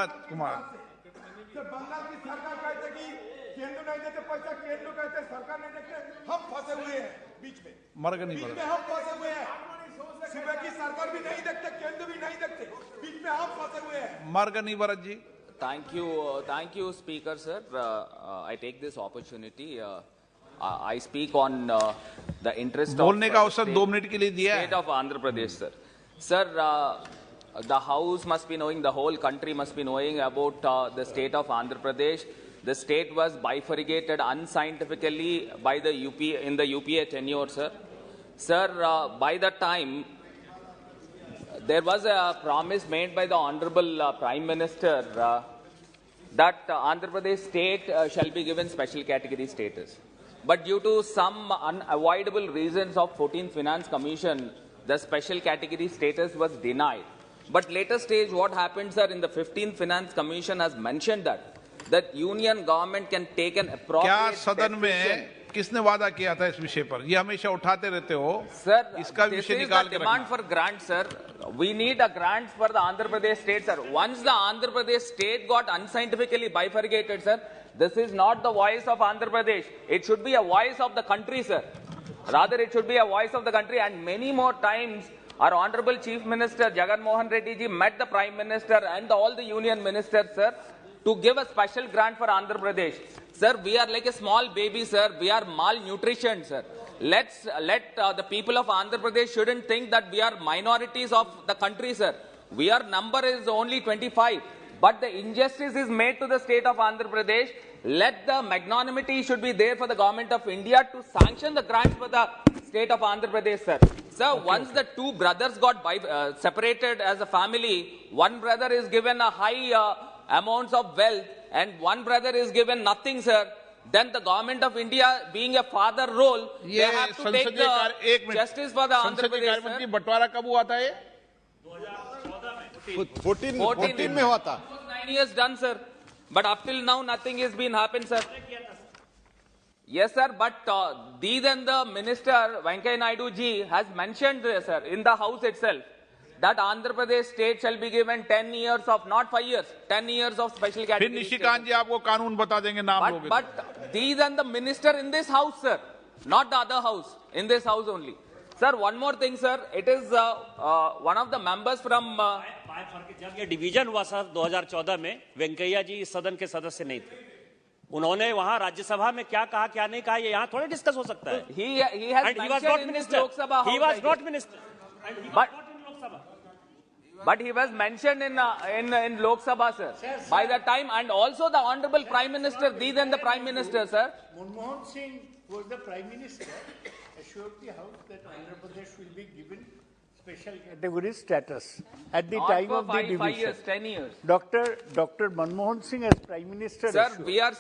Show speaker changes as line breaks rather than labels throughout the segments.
कुमार
बंगाल की सरकार कहते कि केंद्र नहीं देते पैसा, केंद्र कहते सरकार नहीं देते, हम फंसे हुए हैं बीच में। बीच में हम फंसे हुए हैं। सुबह की सरकार भी नहीं देखते, केंद्र भी नहीं देखते, बीच में हम फंसे हुए हैं।
मार्गनी Bharat ji.
Thank you, Speaker, sir. I take this opportunity. I speak on the interest
बोलने का
of
अवसर 2 मिनट के लिए दिया है।
state of Andhra Pradesh, sir. Sir, the House must be knowing, the whole country must be knowing about the state of Andhra Pradesh. The state was bifurcated unscientifically by the in the UPA tenure, sir. Sir, by the time there was a promise made by the Honorable Prime Minister that Andhra Pradesh state shall be given special category status. But due to some unavoidable reasons of 14th Finance Commission, the special category status was denied. But later stage, what happened, sir, in the 15th Finance Commission has mentioned that union government can take an appropriate decision.
किसने वादा किया था इस विषय पर? ये हमेशा उठाते रहते हो
सर,
इसका विषय निकाल के
demand for grant, sir. We need a grant for the Andhra Pradesh state, sir. Once the Andhra Pradesh state got unscientifically bifurcated, sir, this is not the voice of Andhra Pradesh. It should be a voice of the country, sir. Rather, it should be a voice of the country. And many more times, our Honorable Chief Minister Jagan Mohan Reddy ji met the Prime Minister and all the union ministers, sir, to give a special grant for Andhra Pradesh. Sir, we are like a small baby, sir. We are malnutrition, sir. Let the people of Andhra Pradesh shouldn't think that we are minorities of the country, sir. Our number is only 25. But the injustice is made to the state of Andhra Pradesh. Let the magnanimity should be there for the government of India to sanction the grants for the state of Andhra Pradesh, sir. Sir, once the two brothers got separated as a family, one brother is given a high amounts of wealth and one brother is given nothing, sir. Then the government of India, being a father role, they have to take the justice for the Andhra Pradesh, sir.
बंटवारा कब हुआ था ये?
14 में हुआ था.
9 years done, sir. But up till now, nothing has been happened, sir. Yes, sir. But then the minister, Venkaiah Naidu ji, has mentioned, sir, in the house itself, that Andhra Pradesh state shall be given 10 years of, not 5 years, 10 years of special category.
फिर निशिकांत जी आपको कानून बता देंगे नाम लोगे.
But these and the minister in this house, sir, not the other house, in this house only. Sir, one more thing, sir. It is one of the members from.
जब ये division हुआ सर 2014 में, वेंकैया जी इस सदन के सदस्य नहीं थे. उन्होंने वहां राज्यसभा में क्या कहा क्या नहीं कहा ये यहाँ थोड़े डिस्कस हो सकता है.
He has mentioned in this Lok Sabha house.
He was not minister.
But he was mentioned in Lok Sabha, sir. By the time, and also the Honorable Prime Minister, then the Prime Minister, sir.
Manmohan Singh was the Prime Minister, assured the House that Andhra Pradesh will be given special category status at the
Not
time
for
of the division.
5 years, 10 years.
Dr. Manmohan Singh as Prime Minister.
Sir,
assured.
we are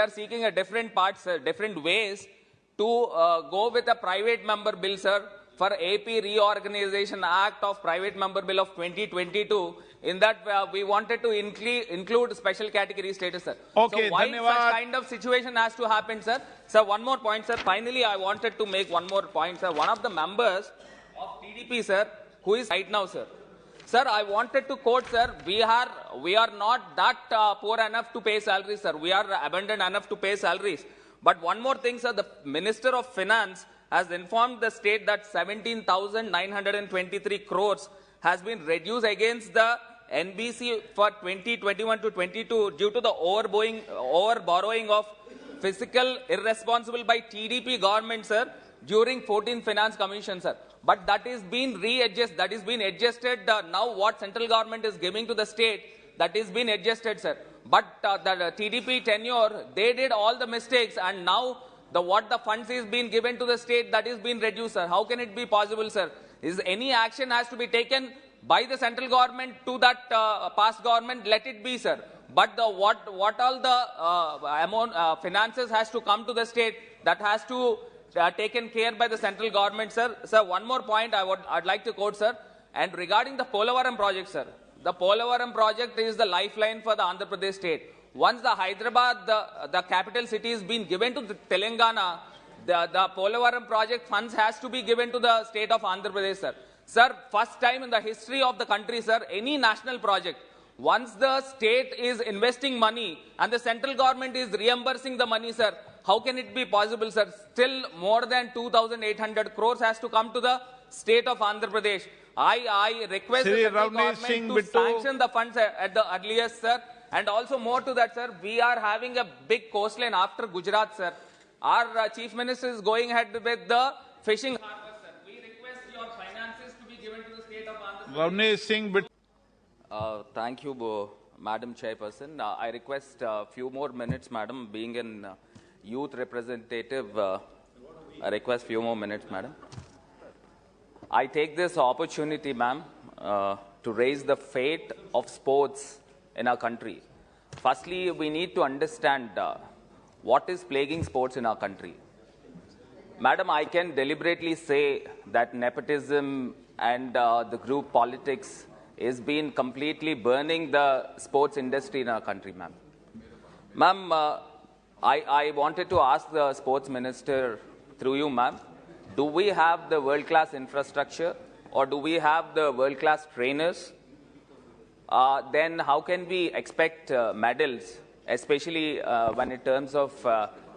seeking a different parts, sir, different ways to go with a private member bill, sir, for AP Reorganization Act of Private Member Bill of 2022. In that, we wanted to include special category status, sir.
Okay,
so why
dhanyavad.
such kind of situation has to happen, sir? Sir, one more point, sir. Finally, I wanted to make one more point, sir. One of the members of TDP, sir, who is right now, sir. Sir, I wanted to quote, sir, we are not that poor enough to pay salaries, sir. We are abundant enough to pay salaries. But one more thing, sir, the Minister of Finance has informed the state that 17,923 crores has been reduced against the NBC for 2021 to 22 due to the over-borrowing of fiscal irresponsible by TDP government, sir, during 14th Finance Commission, sir. But that is being readjusted. That is being adjusted now. What central government is giving to the state, that is being adjusted, sir. But the TDP tenure, they did all the mistakes, and now what the funds is being given to the state, that is being reduced, sir. How can it be possible, sir? Is any action has to be taken by the central government to that past government? Let it be, sir. But what all the finances has to come to the state, that has to taken care by the central government, sir. Sir, one more point I'd like to quote, sir. And regarding the Polavaram project, sir, the Polavaram project is the lifeline for the Andhra Pradesh state. Once the Hyderabad, the capital city, is being given to the Telangana, the Polavaram project funds has to be given to the state of Andhra Pradesh, sir. Sir, first time in the history of the country, sir, any national project, once the state is investing money and the central government is reimbursing the money, sir, how can it be possible, sir? Still more than 2,800 crores has to come to the state of Andhra Pradesh. I request
Shri
the central
Ravnesh
government
Singh
to
Bittu.
sanction the funds at the earliest, sir. And also more to that, sir, we are having a big coastline after Gujarat, sir. Our chief minister is going ahead with the fishing harbor, sir. We request your finances to be given to the state of Andhra Pradesh.
Ravnesh Singh Bittu.
Thank you, Madam Chairperson. I request a few more minutes, Madam. Being an youth representative, I request few more minutes, Madam. I take this opportunity, ma'am, to raise the fate of sports in our country. Firstly, we need to understand what is plaguing sports in our country. Madam, I can deliberately say that nepotism and the group politics is been completely burning the sports industry in our country, ma'am. Ma'am, I wanted to ask the sports minister through you, ma'am, do we have the world-class infrastructure or do we have the world-class trainers? Then how can we expect medals, especially when in terms of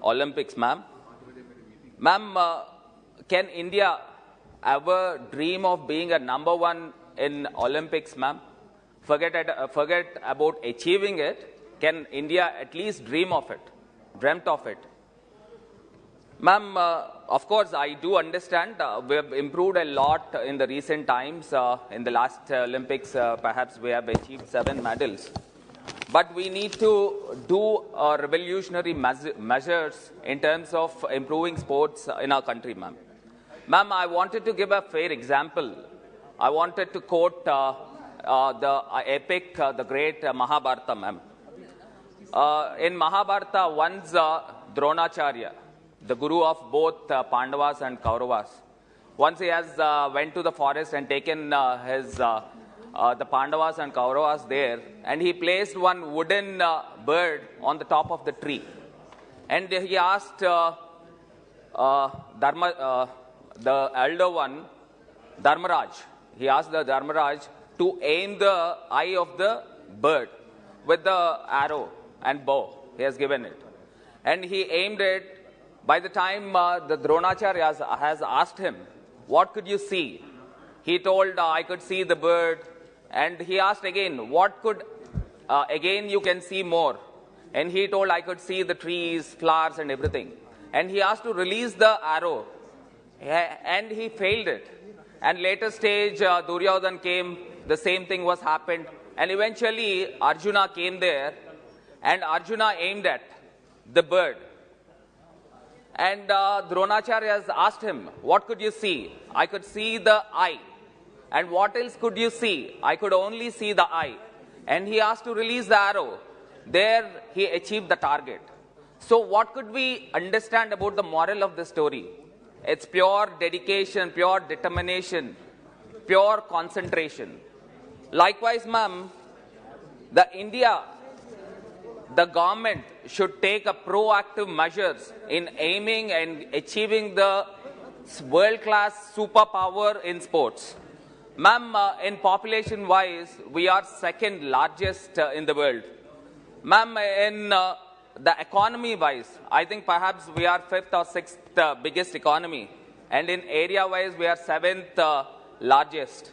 Olympics, ma'am? Ma'am, can India ever dream of being a #1 in Olympics, ma'am? Forget about achieving it. Can India at least dream of it, dreamt of it? Ma'am, of course, I do understand we have improved a lot in the recent times. In the last Olympics, perhaps we have achieved 7 medals. But we need to do revolutionary measures in terms of improving sports in our country, ma'am. Ma'am, I wanted to give a fair example. I wanted to quote the epic, the great Mahabharata, ma'am. In Mahabharata, once Dronacharya, the guru of both Pandavas and Kauravas, once he has went to the forest and taken the Pandavas and Kauravas there, and he placed one wooden bird on the top of the tree. And he asked the elder one, Dharmaraj, he asked the Dharmaraj to aim the eye of the bird with the arrow and bow. He has given it. And he aimed it. By the time the Dronacharya has asked him, what could you see? He told, I could see the bird. And he asked again, what could, again you can see more. And he told, I could see the trees, flowers and everything. And he asked to release the arrow. And he failed it. And later stage, Duryodhan came, the same thing was happened. And eventually Arjuna came there and Arjuna aimed at the bird. And Dronacharya has asked him, what could you see? I could see the eye. And what else could you see? I could only see the eye. And he asked to release the arrow. There he achieved the target. So what could we understand about the moral of the story? It's pure dedication, pure determination, pure concentration. Likewise, ma'am, the government should take a proactive measures in aiming and achieving the world-class superpower in sports. Ma'am, in population-wise, we are second largest in the world. Ma'am, in the economy-wise, I think perhaps we are 5th or 6th biggest economy. And in area-wise, we are 7th largest.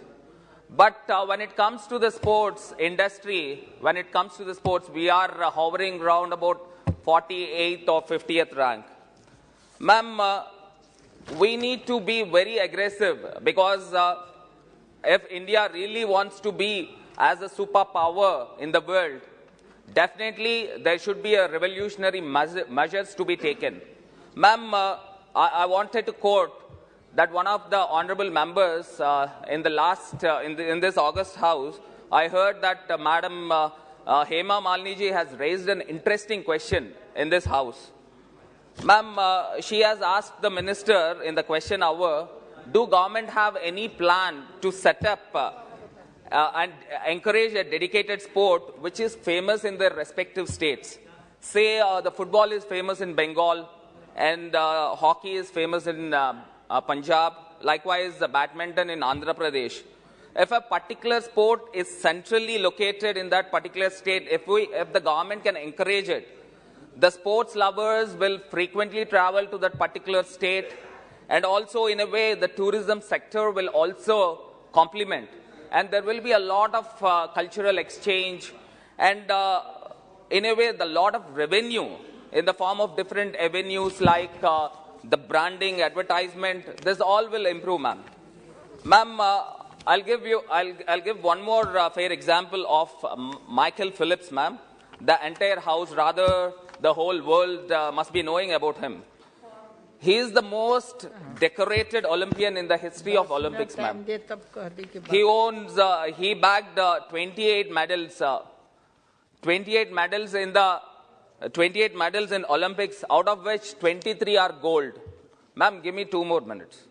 But when it comes to the sports industry, we are hovering around about 48th or 50th rank. Ma'am, we need to be very aggressive because if India really wants to be as a superpower in the world, definitely there should be a revolutionary measures to be taken. Ma'am, I wanted to quote that one of the honorable members in this August House, I heard that Madam Hema Malini ji has raised an interesting question in this House. Ma'am, she has asked the minister in the question hour, do government have any plan to set up and encourage a dedicated sport which is famous in their respective states? Say the football is famous in Bengal and hockey is famous in Punjab likewise badminton in Andhra Pradesh. If a particular sport is centrally located in that particular state, if the government can encourage it, the sports lovers will frequently travel to that particular state, and also in a way the tourism sector will also complement, and there will be a lot of cultural exchange, and in a way the lot of revenue in the form of different avenues like the branding, advertisement. This all will improve, ma'am. Ma'am, I'll give one more fair example of Michael Phillips, ma'am. The entire house, rather the whole world must be knowing about him. He is the most decorated Olympian in the history of Olympics, ma'am. He bagged 28 medals. 28 medals in Olympics, out of which 23 are gold. Ma'am, give me 2 more minutes.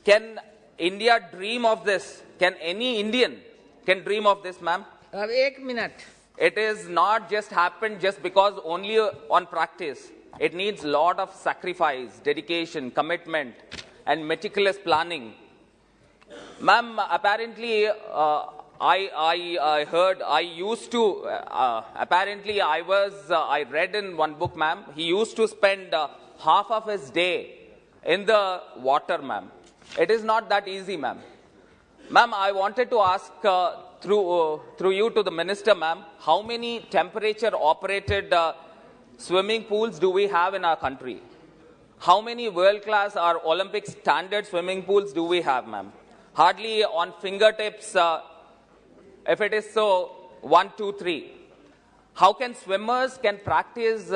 Can India dream of this? Can any Indian dream of this, ma'am?
1 minute.
It is not just happened just because only on practice. It needs a lot of sacrifice, dedication, commitment, and meticulous planning. Ma'am, apparently, I heard, I read in one book, ma'am, he used to spend half of his day in the water, ma'am. It is not that easy, ma'am. Ma'am, I wanted to ask through you to the minister, ma'am, how many temperature-operated swimming pools do we have in our country? How many world-class or Olympic standard swimming pools do we have, ma'am? Hardly on fingertips. If it is so, 1, 2, 3. How can swimmers practice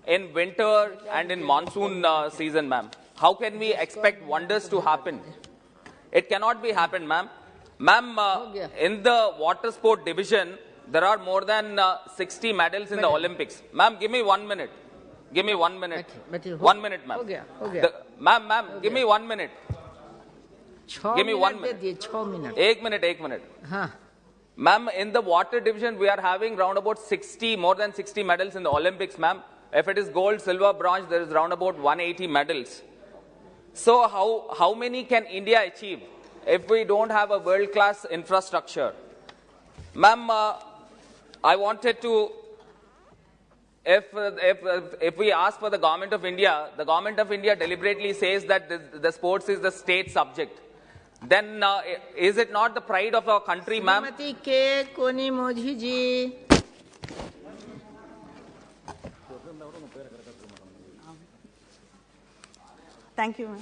in winter and in monsoon season, ma'am? How can we expect wonders to happen? It cannot be happened, ma'am. Ma'am, in the water sport division, there are more than 60 medals in the Olympics. Ma'am, give me 1 minute. Give me 1 minute. 1 minute, ma'am. Ma'am, give me 1 minute. Give me 1 minute. 1 minute. Ma'am, in the water division, we are having round about more than 60 medals in the Olympics, ma'am. If it is gold, silver, bronze, there is round about 180 medals. So how many can India achieve if we don't have a world-class infrastructure? Ma'am, I wanted to, if we ask for the government of India deliberately says that the sports is the state subject. Then is it not the pride of our country, ma'am?
Thank you, ma'am.